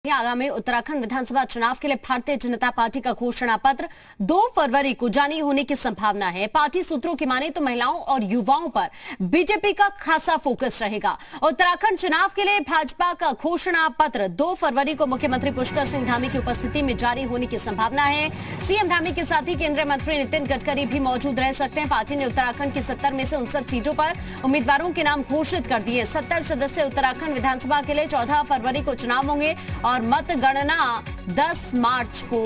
आगामी उत्तराखंड विधानसभा चुनाव के लिए भारतीय जनता पार्टी का घोषणा पत्र 2 फरवरी को जारी होने की संभावना है। पार्टी सूत्रों की माने तो महिलाओं और युवाओं पर बीजेपी का खासा फोकस रहेगा। उत्तराखंड चुनाव के लिए भाजपा का घोषणा पत्र 2 फरवरी को मुख्यमंत्री पुष्कर सिंह धामी की उपस्थिति में जारी होने की संभावना है। सीएम धामी के साथ ही केंद्रीय मंत्री नितिन गडकरी भी मौजूद रह सकते हैं। पार्टी ने उत्तराखंड की 70 में से 59 सीटों पर उम्मीदवारों के नाम घोषित कर दिए। 70 सदस्य उत्तराखंड विधानसभा के लिए 14 फरवरी को चुनाव होंगे और मतगणना 10 मार्च को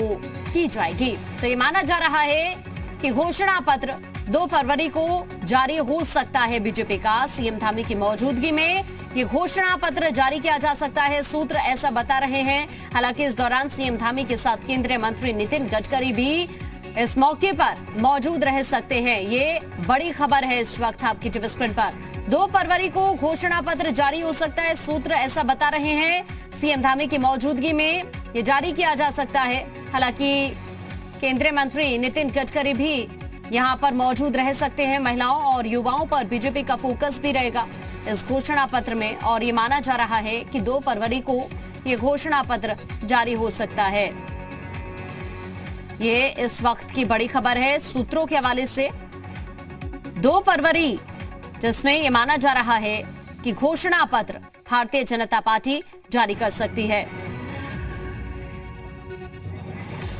की जाएगी। तो ये माना जा रहा है कि घोषणा पत्र 2 फरवरी को जारी हो सकता है। बीजेपी का सीएम धामी की मौजूदगी में ये घोषणा पत्र जारी किया जा सकता है, सूत्र ऐसा बता रहे हैं। हालांकि इस दौरान सीएम धामी के साथ केंद्रीय मंत्री नितिन गडकरी भी इस मौके पर मौजूद रह सकते हैं। ये बड़ी खबर है इस वक्त आपकी टीवी स्क्रीन पर। 2 फरवरी को घोषणा पत्र जारी हो सकता है, सूत्र ऐसा बता रहे हैं। सीएम धामी की मौजूदगी में ये जारी किया जा सकता है। हालांकि केंद्रीय मंत्री नितिन गडकरी भी यहां पर मौजूद रह सकते हैं। महिलाओं और युवाओं पर बीजेपी का फोकस भी रहेगा इस घोषणा पत्र में और ये माना जा रहा है कि 2 फरवरी को ये घोषणा पत्र जारी हो सकता है। ये इस वक्त की बड़ी खबर है सूत्रों के हवाले से। 2 फरवरी जिसमें ये माना जा रहा है कि घोषणा पत्र भारतीय जनता पार्टी जारी कर सकती है।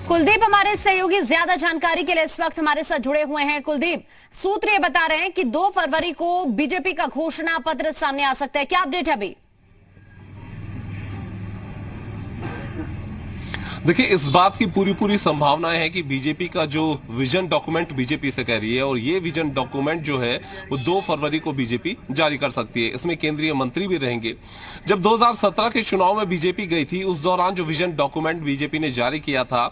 कुलदीप हमारे सहयोगी ज्यादा जानकारी के लिए इस वक्त हमारे साथ जुड़े हुए हैं। कुलदीप, सूत्र ये बता रहे हैं कि 2 फरवरी को बीजेपी का घोषणा पत्र सामने आ सकता है, क्या अपडेट है अभी? देखिए, इस बात की पूरी संभावना है कि बीजेपी का जो विजन डॉक्यूमेंट बीजेपी से कह रही है और ये विजन डॉक्यूमेंट जो है वो 2 फरवरी को बीजेपी जारी कर सकती है। इसमें केंद्रीय मंत्री भी रहेंगे। जब 2017 के चुनाव में बीजेपी गई थी उस दौरान जो विजन डॉक्यूमेंट बीजेपी ने जारी किया था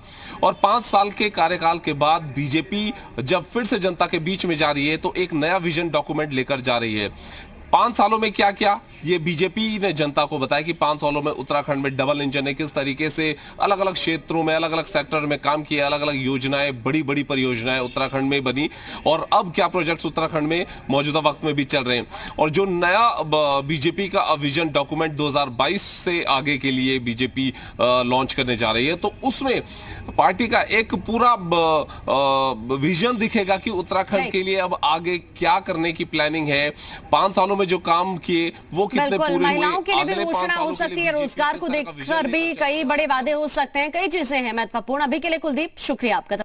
और 5 साल के कार्यकाल के बाद बीजेपी जब फिर से जनता के बीच में जा रही है तो एक नया विजन डॉक्यूमेंट लेकर जा रही है। 5 सालों में क्या क्या ये बीजेपी ने जनता को बताया कि 5 सालों में उत्तराखंड में डबल इंजन है, किस तरीके से अलग अलग क्षेत्रों में अलग अलग सेक्टर में काम किया, अलग अलग योजनाएं, बड़ी बड़ी परियोजनाएं उत्तराखंड में बनी और अब क्या प्रोजेक्ट्स उत्तराखंड में मौजूदा वक्त में भी चल रहे हैं। और जो नया बीजेपी का विजन डॉक्यूमेंट 2022 से आगे के लिए बीजेपी लॉन्च करने जा रही है तो उसमें पार्टी का एक पूरा विजन दिखेगा कि उत्तराखंड के लिए अब आगे क्या करने की प्लानिंग है। 5 सालों जो काम किए वो कितने पूरे हुए। महिलाओं के लिए भी घोषणा हो सकती है, रोजगार को देखकर भी कई बड़े वादे हो सकते हैं, कई चीजें हैं महत्वपूर्ण। अभी के लिए कुलदीप शुक्रिया आपका।